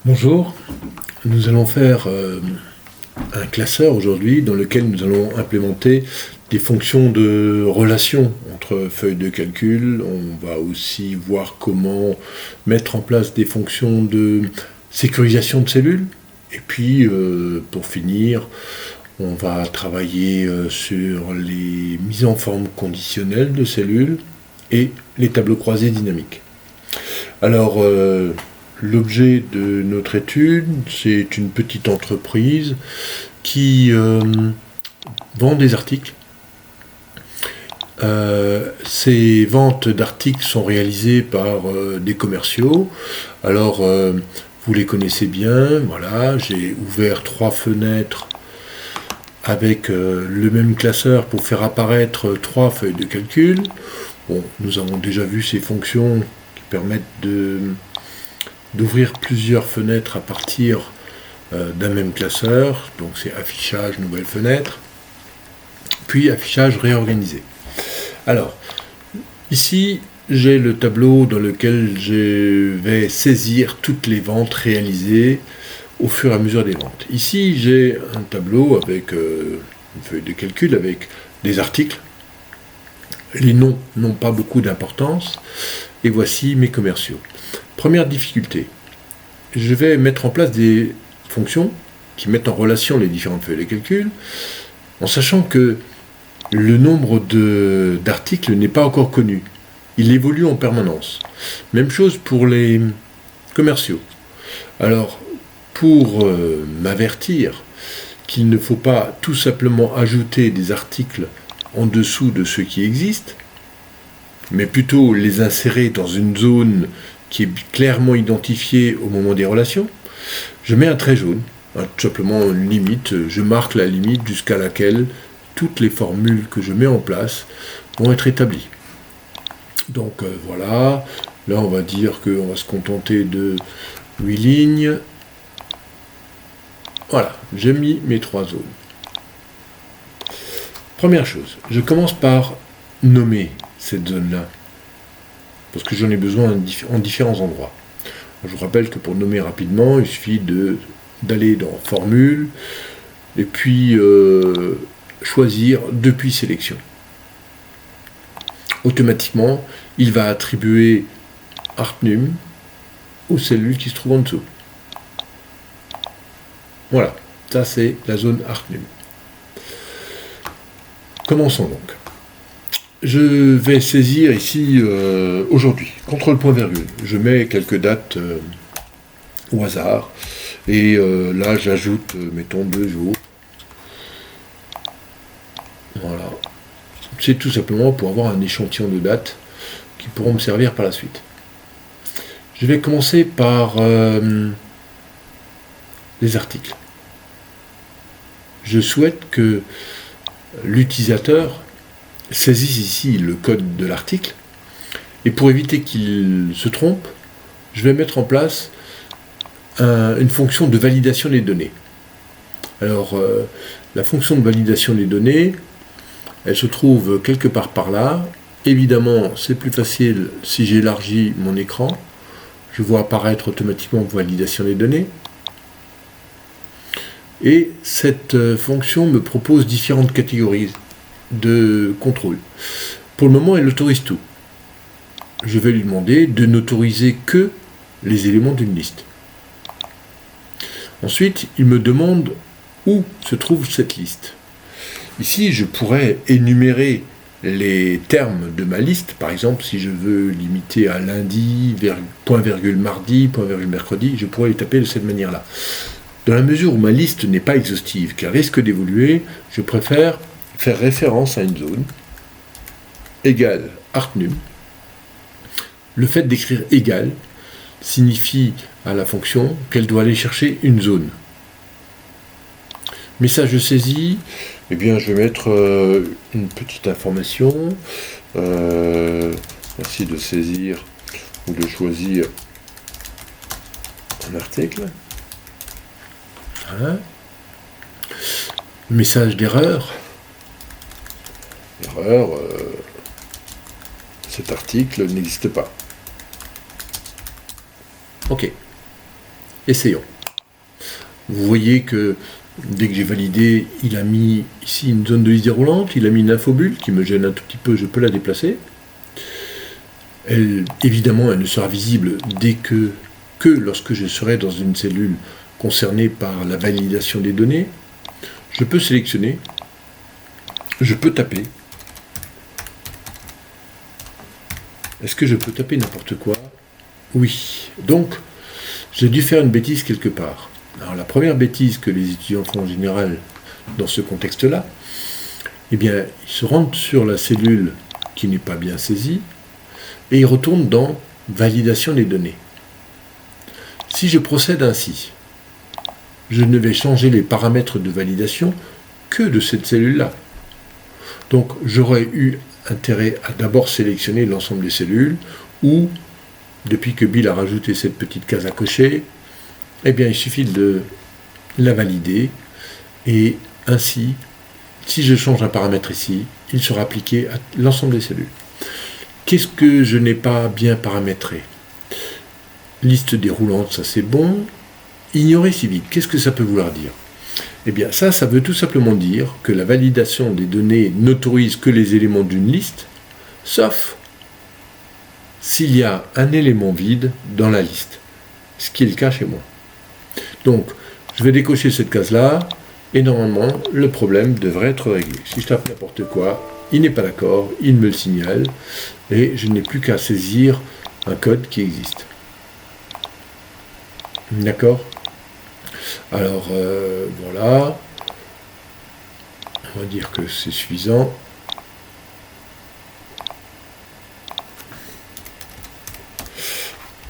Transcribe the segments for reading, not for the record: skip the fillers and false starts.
Bonjour, nous allons faire un classeur aujourd'hui dans lequel nous allons implémenter des fonctions de relation entre feuilles de calcul. On va aussi voir comment mettre en place des fonctions de sécurisation de cellules. Et puis, pour finir, on va travailler sur les mises en forme conditionnelles de cellules et les tableaux croisés dynamiques. Alors, l'objet de notre étude, c'est une petite entreprise qui vend des articles. Ces ventes d'articles sont réalisées par des commerciaux. Alors, vous les connaissez bien. Voilà, j'ai ouvert 3 fenêtres avec le même classeur pour faire apparaître 3 feuilles de calcul. Bon, nous avons déjà vu ces fonctions qui permettent d'ouvrir plusieurs fenêtres à partir d'un même classeur. Donc c'est affichage, nouvelle fenêtre, puis affichage réorganisé. Alors, ici, j'ai le tableau dans lequel je vais saisir toutes les ventes réalisées au fur et à mesure des ventes. Ici, j'ai un tableau avec une feuille de calcul avec des articles. Les noms n'ont pas beaucoup d'importance. Et voici mes commerciaux. Première difficulté, je vais mettre en place des fonctions qui mettent en relation les différentes feuilles de calcul, en sachant que le nombre d'articles n'est pas encore connu. Il évolue en permanence. Même chose pour les commerciaux. Alors, pour m'avertir qu'il ne faut pas tout simplement ajouter des articles en dessous de ceux qui existent, mais plutôt les insérer dans une zone qui est clairement identifiée au moment des relations, je mets un trait jaune, tout simplement une limite, je marque la limite jusqu'à laquelle toutes les formules que je mets en place vont être établies. Donc voilà, là on va dire qu'on va se contenter de 8 lignes. Voilà, j'ai mis mes 3 zones. Première chose, je commence par nommer cette zone-là, parce que j'en ai besoin en différents endroits. Je vous rappelle que pour nommer rapidement, il suffit d'aller dans Formule, et puis choisir depuis sélection. Automatiquement, il va attribuer ArtNum aux cellules qui se trouvent en dessous. Voilà, ça c'est la zone ArtNum. Commençons donc. Je vais saisir ici aujourd'hui, contrôle point virgule. Je mets quelques dates au hasard. Et là, j'ajoute, mettons, 2 jours. Voilà. C'est tout simplement pour avoir un échantillon de dates qui pourront me servir par la suite. Je vais commencer par les articles. Je souhaite que l'utilisateur saisisse ici le code de l'article, et pour éviter qu'il se trompe, je vais mettre en place une fonction de validation des données. Alors, la fonction de validation des données, elle se trouve quelque part par là. Évidemment, c'est plus facile si j'élargis mon écran. Je vois apparaître automatiquement validation des données. Et cette fonction me propose différentes catégories de contrôle. Pour le moment, elle autorise tout. Je vais lui demander de n'autoriser que les éléments d'une liste. Ensuite, il me demande où se trouve cette liste. Ici, je pourrais énumérer les termes de ma liste. Par exemple, si je veux limiter à lundi, point virgule mardi, point virgule mercredi, je pourrais les taper de cette manière-là. Dans la mesure où ma liste n'est pas exhaustive, qu'elle risque d'évoluer, je préfère faire référence à une zone égale ArtNum. Le fait d'écrire égal signifie à la fonction qu'elle doit aller chercher une zone. Message saisi, eh bien je vais mettre une petite information. Merci de saisir ou de choisir un article. Hein. Message d'erreur. Erreur, cet article n'existe pas. Ok. Essayons. Vous voyez que dès que j'ai validé, il a mis ici une zone de liste déroulante, il a mis une infobulle qui me gêne un tout petit peu, je peux la déplacer. Évidemment, elle ne sera visible dès que lorsque je serai dans une cellule concernée par la validation des données. Je peux sélectionner, je peux taper. Est-ce que je peux taper n'importe quoi? Oui. Donc, j'ai dû faire une bêtise quelque part. Alors, la première bêtise que les étudiants font en général dans ce contexte-là, eh bien, ils se rendent sur la cellule qui n'est pas bien saisie et ils retournent dans validation des données. Si je procède ainsi, je ne vais changer les paramètres de validation que de cette cellule-là. Donc, j'aurais eu intérêt à d'abord sélectionner l'ensemble des cellules, ou, depuis que Bill a rajouté cette petite case à cocher, eh bien, il suffit de la valider, et ainsi, si je change un paramètre ici, il sera appliqué à l'ensemble des cellules. Qu'est-ce que je n'ai pas bien paramétré? Liste déroulante, ça c'est bon. Ignorer si vite, qu'est-ce que ça peut vouloir dire? Eh bien, ça veut tout simplement dire que la validation des données n'autorise que les éléments d'une liste, sauf s'il y a un élément vide dans la liste, ce qui est le cas chez moi. Donc, je vais décocher cette case-là, et normalement, le problème devrait être réglé. Si je tape n'importe quoi, il n'est pas d'accord, il me le signale, et je n'ai plus qu'à saisir un code qui existe. D'accord? Alors, voilà. On va dire que c'est suffisant.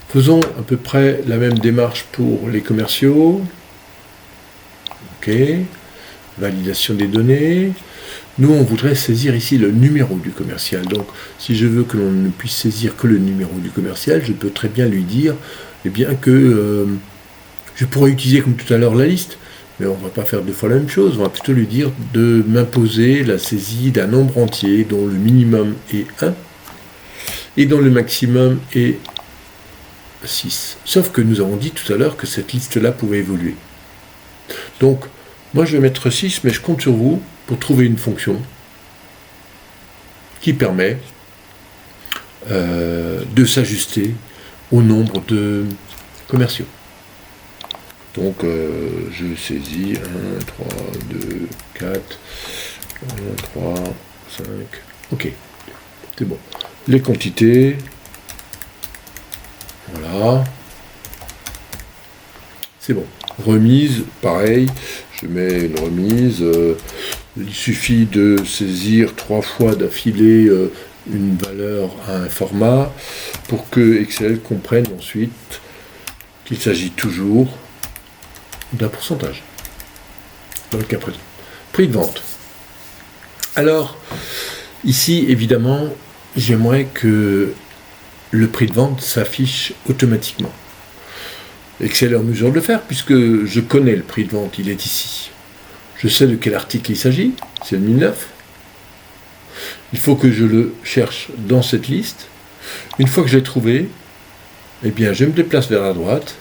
Faisons à peu près la même démarche pour les commerciaux. OK. Validation des données. Nous, on voudrait saisir ici le numéro du commercial. Donc, si je veux que l'on ne puisse saisir que le numéro du commercial, je peux très bien lui dire, eh bien, que je pourrais utiliser comme tout à l'heure la liste, mais on ne va pas faire deux fois la même chose. On va plutôt lui dire de m'imposer la saisie d'un nombre entier dont le minimum est 1 et dont le maximum est 6. Sauf que nous avons dit tout à l'heure que cette liste-là pouvait évoluer. Donc, moi je vais mettre 6, mais je compte sur vous pour trouver une fonction qui permet de s'ajuster au nombre de commerciaux. Donc, je saisis 1, 3, 2, 4, 1, 3, 5. OK, c'est bon. Les quantités. Voilà. C'est bon. Remise, pareil. Je mets une remise. Il suffit de saisir 3 fois d'affilée une valeur à un format pour que Excel comprenne ensuite qu'il s'agit toujours d'un pourcentage. Dans le cas présent. Prix de vente. Alors, ici, évidemment, j'aimerais que le prix de vente s'affiche automatiquement. Excel est en mesure de le faire, puisque je connais le prix de vente, il est ici. Je sais de quel article il s'agit, c'est le 1009. Il faut que je le cherche dans cette liste. Une fois que je l'ai trouvé, eh bien, je me déplace vers la droite,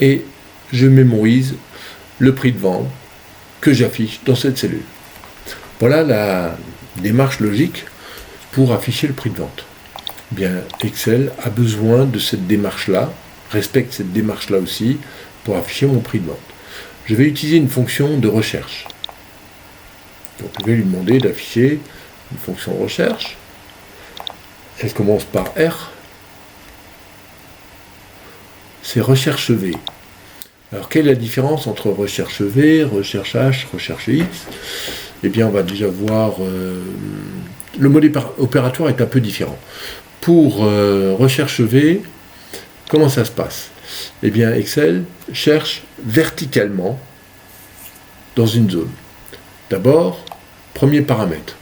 et je mémorise le prix de vente que j'affiche dans cette cellule. Voilà la démarche logique pour afficher le prix de vente. Bien, Excel a besoin de cette démarche-là, respecte cette démarche-là aussi, pour afficher mon prix de vente. Je vais utiliser une fonction de recherche. Donc, je vais lui demander d'afficher une fonction recherche. Elle commence par R. C'est recherche V. Alors, quelle est la différence entre recherche V, recherche H, recherche X? Eh bien, on va déjà voir... le mode opératoire est un peu différent. Pour recherche V, comment ça se passe? Eh bien, Excel cherche verticalement dans une zone. D'abord, premier paramètre.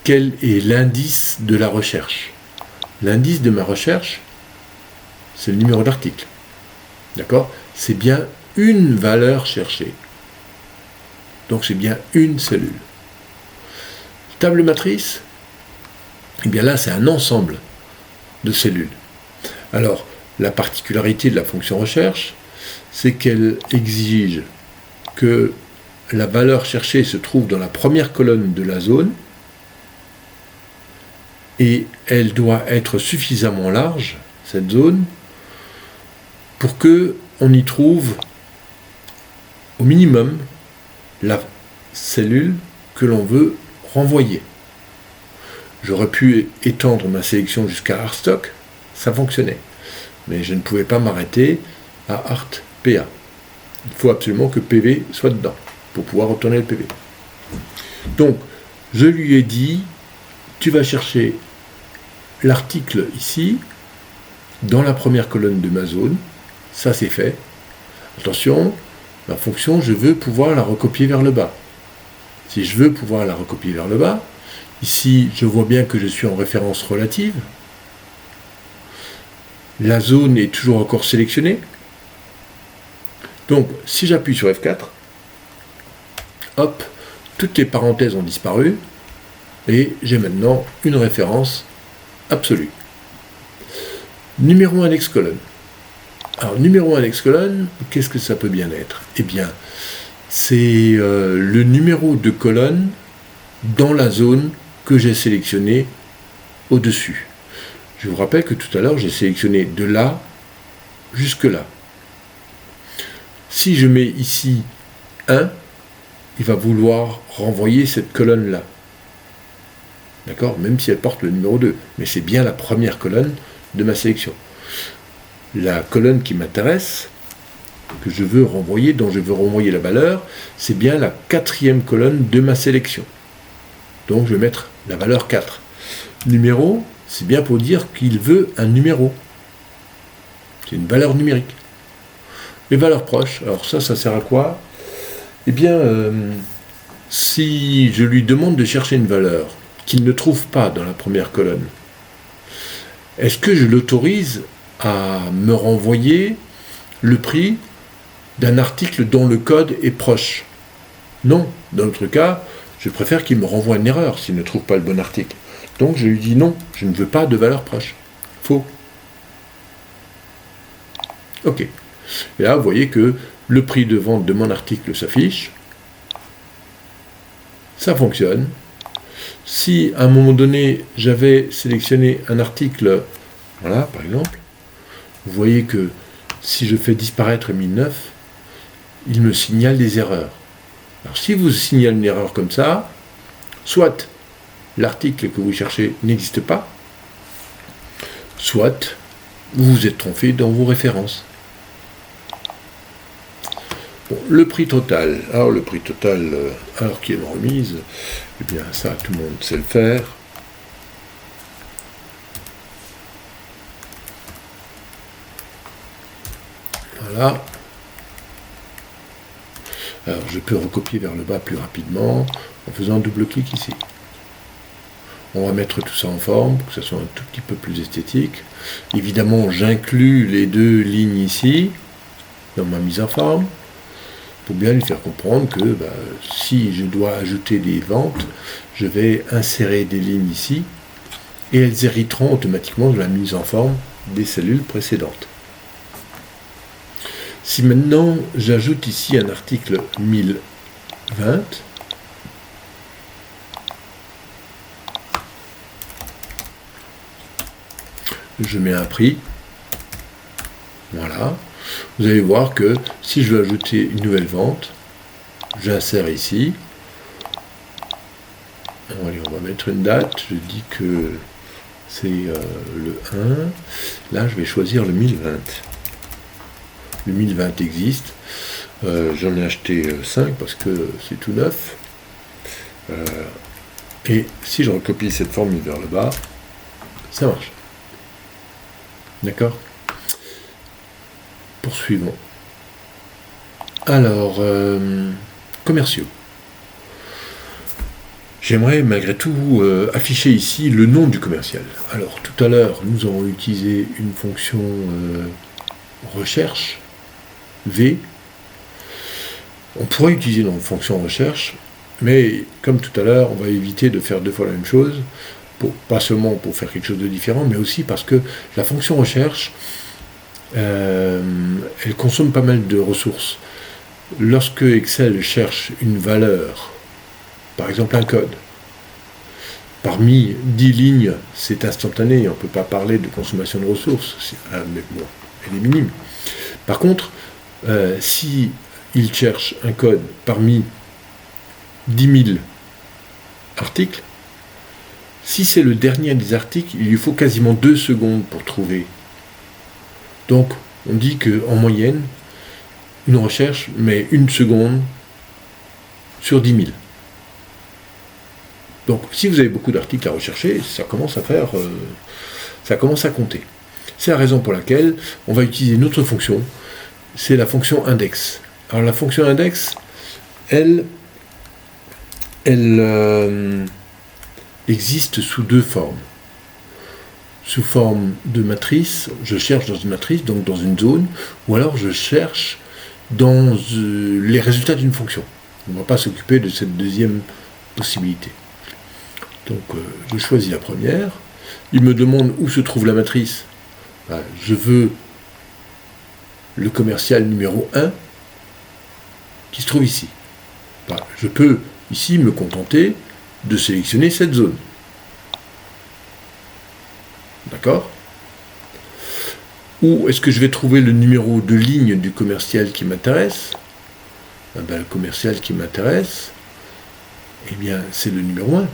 Quel est l'indice de la recherche? L'indice de ma recherche, c'est le numéro d'article. D'accord? C'est bien une valeur cherchée. Donc c'est bien une cellule. Table matrice, eh bien là c'est un ensemble de cellules. Alors, la particularité de la fonction recherche, c'est qu'elle exige que la valeur cherchée se trouve dans la première colonne de la zone, et elle doit être suffisamment large, cette zone, pour que on y trouve au minimum la cellule que l'on veut renvoyer. J'aurais pu étendre ma sélection jusqu'à artstock, ça fonctionnait. Mais je ne pouvais pas m'arrêter à art PA. Il faut absolument que PV soit dedans pour pouvoir retourner le PV. Donc, je lui ai dit, tu vas chercher l'article ici, dans la première colonne de ma zone. Ça, c'est fait. Attention, ma fonction, je veux pouvoir la recopier vers le bas. Si je veux pouvoir la recopier vers le bas, ici, je vois bien que je suis en référence relative. La zone est toujours encore sélectionnée. Donc, si j'appuie sur F4, hop, toutes les parenthèses ont disparu, et j'ai maintenant une référence absolue. Numéro index colonne. Alors, numéro index colonne, qu'est-ce que ça peut bien être? Eh bien, c'est le numéro de colonne dans la zone que j'ai sélectionnée au-dessus. Je vous rappelle que tout à l'heure, j'ai sélectionné de là jusque là. Si je mets ici 1, il va vouloir renvoyer cette colonne-là. D'accord? Même si elle porte le numéro 2. Mais c'est bien la première colonne de ma sélection. La colonne qui m'intéresse, que je veux renvoyer, dont je veux renvoyer la valeur, c'est bien la 4e colonne de ma sélection. Donc je vais mettre la valeur 4. Numéro, c'est bien pour dire qu'il veut un numéro. C'est une valeur numérique. Les valeurs proches, alors ça sert à quoi? Eh bien, si je lui demande de chercher une valeur qu'il ne trouve pas dans la première colonne, est-ce que je l'autorise à me renvoyer le prix d'un article dont le code est proche? Non. Dans notre cas, je préfère qu'il me renvoie une erreur s'il ne trouve pas le bon article. Donc je lui dis non, je ne veux pas de valeur proche. Faux. Ok. Et là, vous voyez que le prix de vente de mon article s'affiche. Ça fonctionne. Si à un moment donné, j'avais sélectionné un article, voilà, par exemple, vous voyez que si je fais disparaître 1009, il me signale des erreurs. Alors si vous signalez une erreur comme ça, soit l'article que vous cherchez n'existe pas, soit vous vous êtes trompé dans vos références. Bon, le prix total. Alors le prix total, alors qu'il y a une remise, eh bien ça tout le monde sait le faire. Voilà. Alors je peux recopier vers le bas plus rapidement en faisant un double-clic ici. On va mettre tout ça en forme pour que ça soit un tout petit peu plus esthétique. Évidemment, j'inclus les deux lignes ici dans ma mise en forme pour bien lui faire comprendre que si je dois ajouter des ventes, je vais insérer des lignes ici et elles hériteront automatiquement de la mise en forme des cellules précédentes. Si maintenant j'ajoute ici un article 1020, je mets un prix, voilà, vous allez voir que si je veux ajouter une nouvelle vente, j'insère ici, allez, on va mettre une date, je dis que c'est le 1, là je vais choisir le 1020. Le 1020 existe, j'en ai acheté 5 parce que c'est tout neuf, et si je recopie cette formule vers le bas, ça marche. D'accord? Poursuivons. Alors, commerciaux. J'aimerais malgré tout afficher ici le nom du commercial. Alors, tout à l'heure, nous avons utilisé une fonction recherche, V. On pourrait utiliser une fonction recherche, mais comme tout à l'heure, on va éviter de faire deux fois la même chose, pas seulement pour faire quelque chose de différent, mais aussi parce que la fonction recherche, elle qu'elle consomme pas mal de ressources. Lorsque Excel cherche une valeur, par exemple un code, parmi 10 lignes, c'est instantané, on ne peut pas parler de consommation de ressources, mais bon, elle est minime. Par contre, si il cherche un code parmi 10 000 articles, si c'est le dernier des articles, il lui faut quasiment 2 secondes pour trouver. Donc, on dit qu'en moyenne, une recherche met 1 seconde sur 10 000. Donc, si vous avez beaucoup d'articles à rechercher, ça commence à compter. C'est la raison pour laquelle on va utiliser une autre fonction, c'est la fonction index. Alors, la fonction index, elle existe sous 2 formes. Sous forme de matrice, je cherche dans une matrice, donc dans une zone, ou alors je cherche dans les résultats d'une fonction. On ne va pas s'occuper de cette deuxième possibilité. Donc je choisis la première. Il me demande où se trouve la matrice. Je veux le commercial numéro 1 qui se trouve ici. Je peux ici me contenter de sélectionner cette zone. D'accord ? Où est-ce que je vais trouver le numéro de ligne du commercial qui m'intéresse ? Le commercial qui m'intéresse, eh bien, c'est le numéro 1.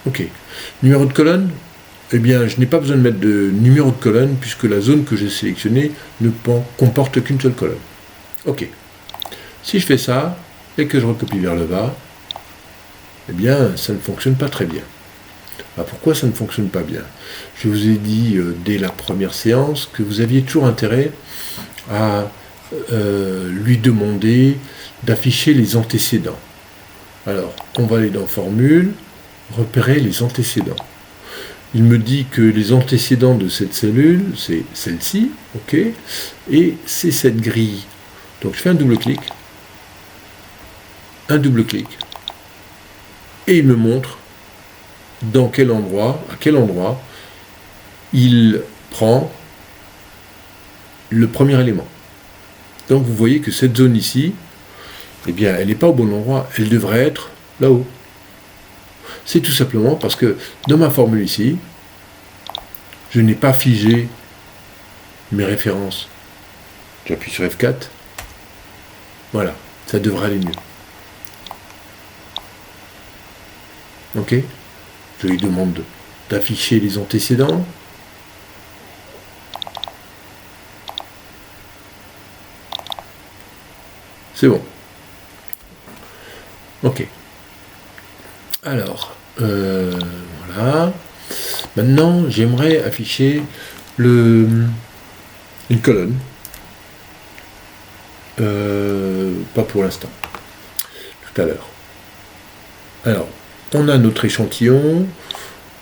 Ok. Numéro de colonne ? Eh bien, je n'ai pas besoin de mettre de numéro de colonne puisque la zone que j'ai sélectionnée ne comporte qu'une seule colonne. Ok. Si je fais ça et que je recopie vers le bas, eh bien, ça ne fonctionne pas très bien. Pourquoi ça ne fonctionne pas bien ? Je vous ai dit dès la première séance que vous aviez toujours intérêt à lui demander d'afficher les antécédents. Alors, on va aller dans Formule, repérer les antécédents. Il me dit que les antécédents de cette cellule, c'est celle-ci, ok, et c'est cette grille. Donc je fais un double-clic, et il me montre à quel endroit il prend le premier élément. Donc vous voyez que cette zone ici, eh bien, elle n'est pas au bon endroit, elle devrait être là-haut. C'est tout simplement parce que dans ma formule ici, je n'ai pas figé mes références. J'appuie sur F4. Voilà, ça devrait aller mieux. Ok ? Je lui demande d'afficher les antécédents. C'est bon. Ok. Alors, voilà. Maintenant, j'aimerais afficher une colonne. Pas pour l'instant. Tout à l'heure. Alors, on a notre échantillon.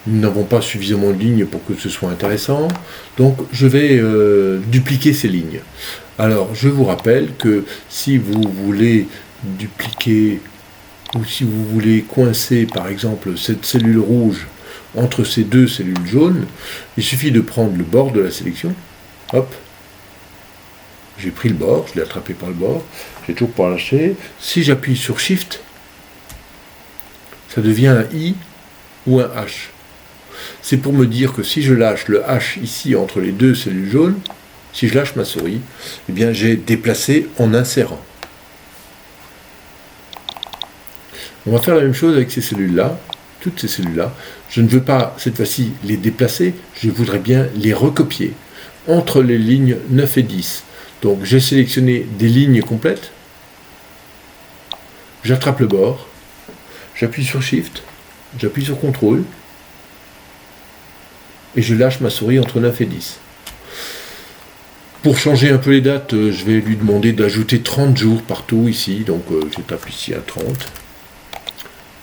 Nous n'avons pas suffisamment de lignes pour que ce soit intéressant. Donc, je vais dupliquer ces lignes. Alors, je vous rappelle que si vous voulez dupliquer ou si vous voulez coincer, par exemple, cette cellule rouge entre ces deux cellules jaunes, il suffit de prendre le bord de la sélection. Hop. J'ai pris le bord, je l'ai attrapé par le bord. J'ai toujours pas lâché. Si j'appuie sur Shift, ça devient un I ou un H. C'est pour me dire que si je lâche le H ici entre les deux cellules jaunes, si je lâche ma souris, eh bien j'ai déplacé en insérant. On va faire la même chose avec ces cellules-là, toutes ces cellules-là. Je ne veux pas, cette fois-ci, les déplacer, je voudrais bien les recopier entre les lignes 9 et 10. Donc j'ai sélectionné des lignes complètes, j'attrape le bord, j'appuie sur Shift, j'appuie sur CTRL, et je lâche ma souris entre 9 et 10. Pour changer un peu les dates, je vais lui demander d'ajouter 30 jours partout ici, donc je tape ici à 30,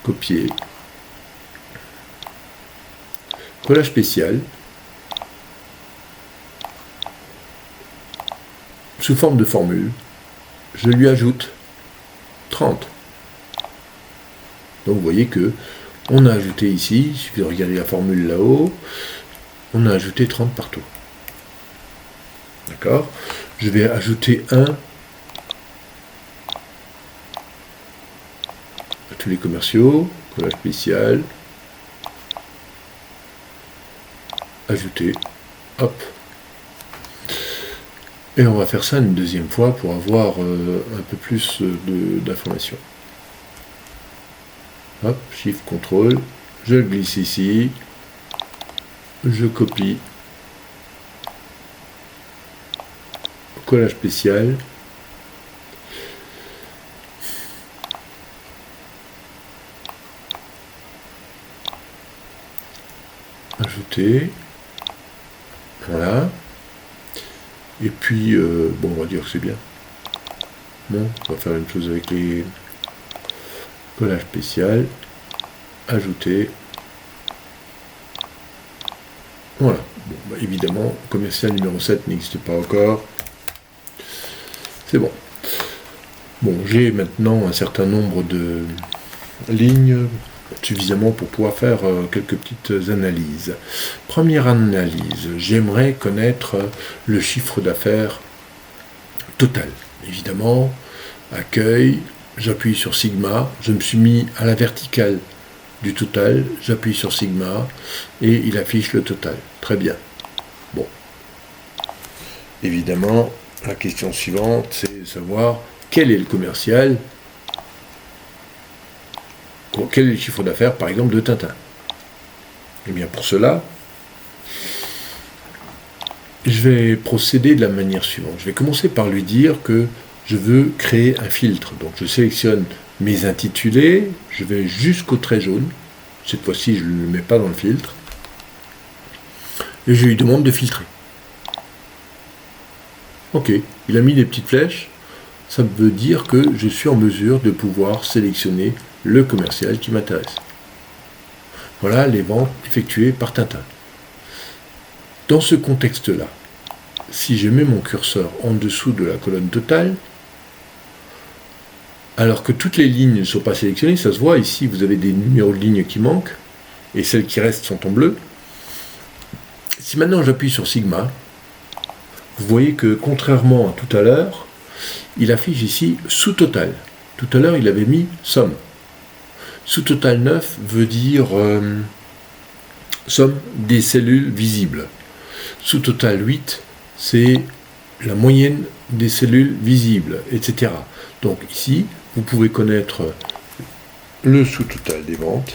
copier, collage spécial, sous forme de formule, je lui ajoute 30. Donc vous voyez que on a ajouté ici, il suffit de regarder la formule là-haut, on a ajouté 30 partout. D'accord ? je vais ajouter 1 à tous les commerciaux, collage spécial, ajouter, hop. Et on va faire ça une deuxième fois pour avoir un peu plus d'informations. Hop, Shift, CTRL, je le glisse ici, je copie, collage spécial, ajouter, voilà, et puis, bon, on va dire que c'est bien. Bon, on va faire une chose avec les collages spécial, ajouter, voilà. Bon, bah, évidemment, commercial numéro 7 n'existe pas encore. C'est bon. Bon, j'ai maintenant un certain nombre de lignes suffisamment pour pouvoir faire quelques petites analyses. Première analyse, j'aimerais connaître le chiffre d'affaires total. Évidemment, accueil, j'appuie sur sigma, je me suis mis à la verticale du total, j'appuie sur sigma et il affiche le total. Très bien. Bon. Évidemment, la question suivante, c'est de savoir quel est le commercial, quel est le chiffre d'affaires, par exemple, de Tintin. Et bien pour cela, je vais procéder de la manière suivante. Je vais commencer par lui dire que je veux créer un filtre. Donc je sélectionne mes intitulés, je vais jusqu'au trait jaune. Cette fois-ci, je ne le mets pas dans le filtre. Et je lui demande de filtrer. Ok, il a mis des petites flèches. Ça veut dire que je suis en mesure de pouvoir sélectionner le commercial qui m'intéresse. Voilà les ventes effectuées par Tintin. Dans ce contexte-là, si je mets mon curseur en dessous de la colonne totale, alors que toutes les lignes ne sont pas sélectionnées, ça se voit, ici vous avez des numéros de lignes qui manquent, et celles qui restent sont en bleu. Si maintenant j'appuie sur Sigma, vous voyez que contrairement à tout à l'heure, il affiche ici sous-total. Tout à l'heure il avait mis somme. Sous-total 9 veut dire somme des cellules visibles. Sous-total 8, c'est la moyenne des cellules visibles, etc. Donc ici, vous pouvez connaître le sous-total des ventes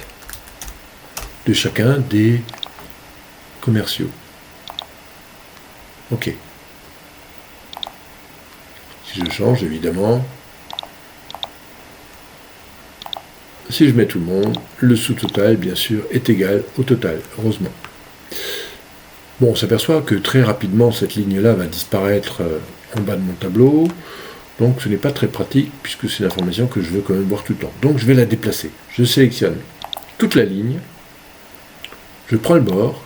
de chacun des commerciaux. Ok. Si je change, évidemment, si je mets tout le monde, le sous-total, bien sûr, est égal au total, heureusement. Bon, on s'aperçoit que très rapidement, cette ligne-là va disparaître en bas de mon tableau. Donc, ce n'est pas très pratique, puisque c'est l'information que je veux quand même voir tout le temps. Donc, je vais la déplacer. Je sélectionne toute la ligne. Je prends le bord.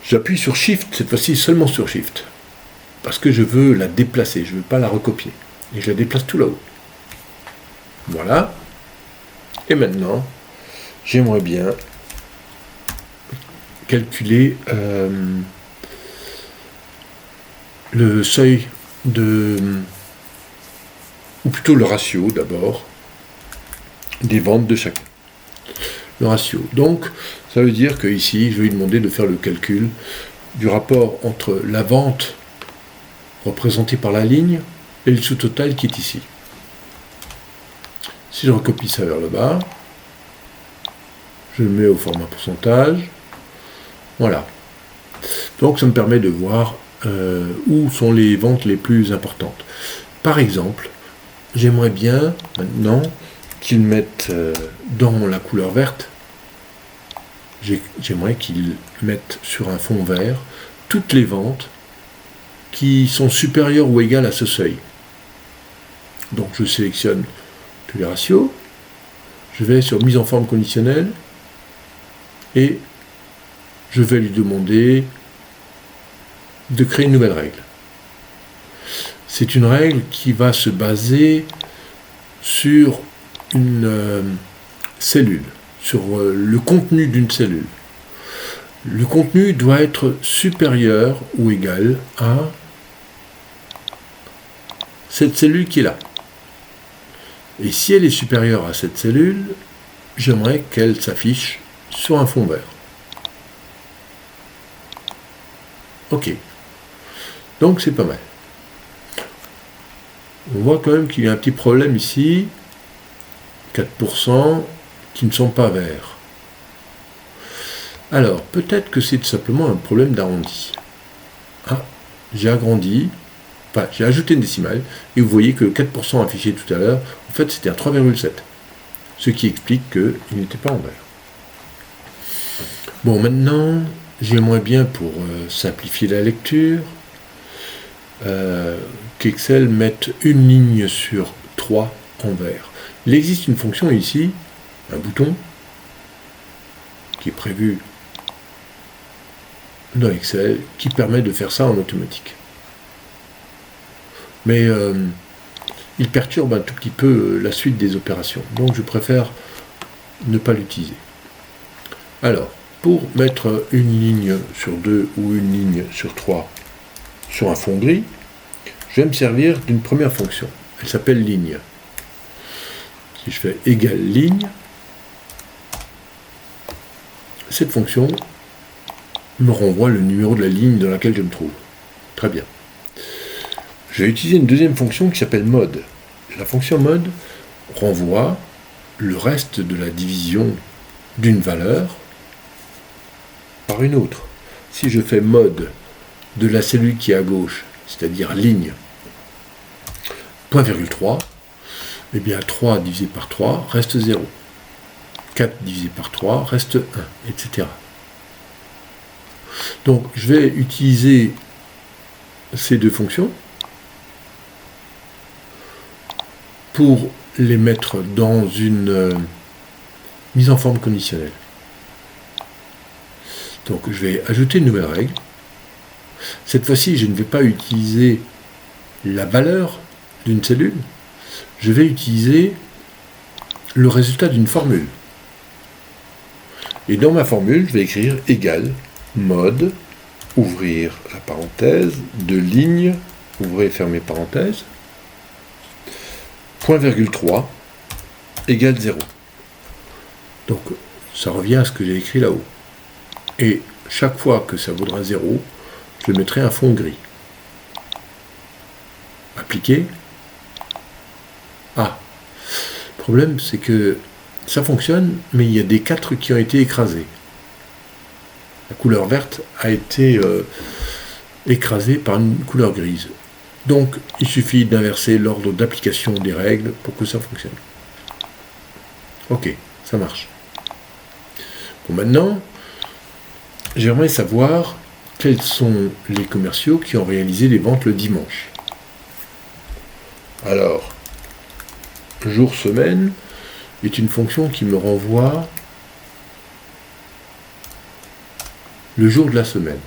J'appuie sur Shift, cette fois-ci seulement sur Shift. Parce que je veux la déplacer, je ne veux pas la recopier. Et je la déplace tout là-haut. Voilà. Et maintenant, j'aimerais bien calculer le seuil ou plutôt le ratio d'abord, des ventes de chacun. Le ratio. Donc, ça veut dire que ici, je vais lui demander de faire le calcul du rapport entre la vente représentée par la ligne et le sous-total qui est ici. Si je recopie ça vers le bas, je le mets au format pourcentage. Voilà. Donc ça me permet de voir où sont les ventes les plus importantes. Par exemple, j'aimerais bien maintenant qu'ils mettent dans la couleur verte, j'aimerais qu'ils mettent sur un fond vert toutes les ventes qui sont supérieures ou égales à ce seuil. Donc je sélectionne tous les ratios, je vais sur mise en forme conditionnelle et je vais lui demander de créer une nouvelle règle. C'est une règle qui va se baser sur une cellule, sur le contenu d'une cellule. Le contenu doit être supérieur ou égal à cette cellule qui est là. Et si elle est supérieure à cette cellule, j'aimerais qu'elle s'affiche sur un fond vert. Ok. Donc c'est pas mal. On voit quand même qu'il y a un petit problème ici. 4% qui ne sont pas verts. Alors, peut-être que c'est tout simplement un problème d'arrondi. Ah, j'ai agrandi, enfin, j'ai ajouté une décimale, et vous voyez que le 4% affiché tout à l'heure, en fait, c'était un 3,7. Ce qui explique qu'il n'était pas en vert. Bon, maintenant, j'aimerais bien, pour simplifier la lecture, qu'Excel mette une ligne sur 3 en vert. Il existe une fonction ici, un bouton, qui est prévu dans Excel, qui permet de faire ça en automatique. Mais il perturbe un tout petit peu la suite des opérations, donc je préfère ne pas l'utiliser. Alors, pour mettre une ligne sur 2 ou une ligne sur 3 sur un fond gris, je vais me servir d'une première fonction. Elle s'appelle ligne. Si je fais égale ligne, cette fonction me renvoie le numéro de la ligne dans laquelle je me trouve. Très bien. Je vais utiliser une deuxième fonction qui s'appelle mode. La fonction mode renvoie le reste de la division d'une valeur par une autre. Si je fais mode de la cellule qui est à gauche, c'est-à-dire ligne, point virgule 3, eh bien 3 divisé par 3 reste 0. 4 divisé par 3 reste 1, etc. Donc je vais utiliser ces deux fonctions pour les mettre dans une mise en forme conditionnelle. Donc je vais ajouter une nouvelle règle. Cette fois-ci, je ne vais pas utiliser la valeur d'une cellule, je vais utiliser le résultat d'une formule. Et dans ma formule, je vais écrire égal mode, ouvrir la parenthèse, de ligne, ouvrez et fermez parenthèse, point virgule 3, égale 0. Donc, ça revient à ce que j'ai écrit là-haut. Et chaque fois que ça vaudra 0, je mettrai un fond gris. Appliquer. Ah, le problème, c'est que ça fonctionne, mais il y a des 4 qui ont été écrasés. La couleur verte a été écrasée par une couleur grise. Donc, il suffit d'inverser l'ordre d'application des règles pour que ça fonctionne. Ok, ça marche. Bon, maintenant, j'aimerais savoir quels sont les commerciaux qui ont réalisé les ventes le dimanche. Alors, jour-semaine est une fonction qui me renvoie le jour de la semaine.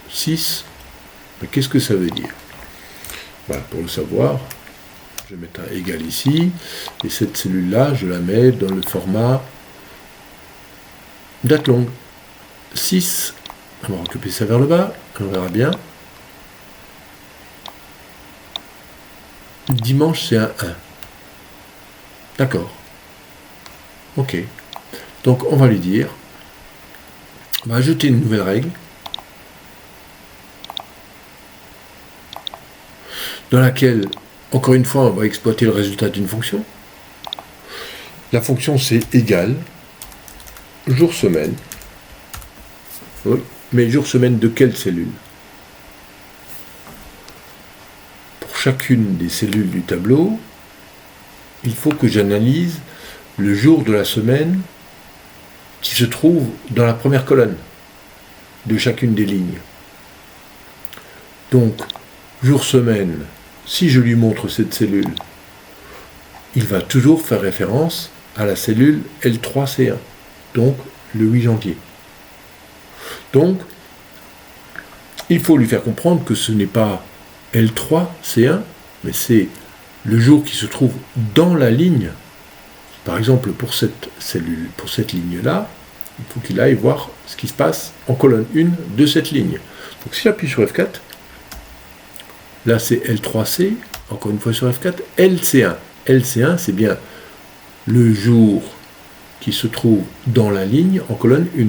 6, mais qu'est-ce que ça veut dire? Pour le savoir, je vais mettre un égal ici, et cette cellule-là, je la mets dans le format date longue. 6, on va recopier ça vers le bas, on verra bien. Dimanche, c'est un 1. D'accord. Ok. Donc, on va lui dire, on va ajouter une nouvelle règle dans laquelle, encore une fois, on va exploiter le résultat d'une fonction. La fonction, c'est égal jour-semaine. Oui, mais jour-semaine de quelle cellule? Pour chacune des cellules du tableau, il faut que j'analyse le jour de la semaine qui se trouve dans la première colonne de chacune des lignes. Donc, jour-semaine, si je lui montre cette cellule, il va toujours faire référence à la cellule L3C1, donc le 8 janvier. Donc, il faut lui faire comprendre que ce n'est pas L3C1, mais c'est le jour qui se trouve dans la ligne. Par exemple, pour cette cellule, pour cette ligne-là, il faut qu'il aille voir ce qui se passe en colonne 1 de cette ligne. Donc si j'appuie sur F4, là c'est L3C, encore une fois sur F4, LC1. LC1, c'est bien le jour qui se trouve dans la ligne en colonne 1.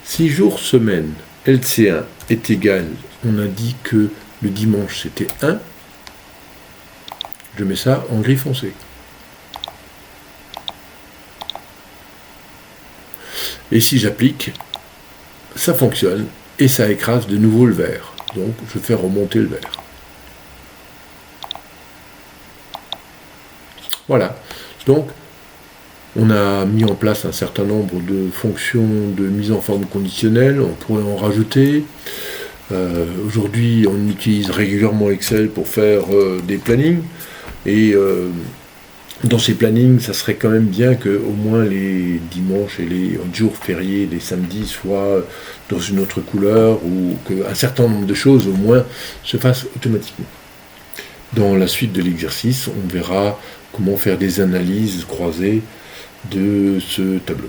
Si jour semaine LC1 est égal, on a dit que le dimanche c'était 1, je mets ça en gris foncé. Et si j'applique, ça fonctionne et ça écrase de nouveau le vert. Donc je fais remonter le vert. Voilà. Donc on a mis en place un certain nombre de fonctions de mise en forme conditionnelle. On pourrait en rajouter. Aujourd'hui, on utilise régulièrement Excel pour faire des plannings. Et dans ces plannings, ça serait quand même bien que au moins les dimanches et les jours fériés, les samedis, soient dans une autre couleur, ou qu'un certain nombre de choses au moins se fassent automatiquement. Dans la suite de l'exercice, on verra comment faire des analyses croisées de ce tableau.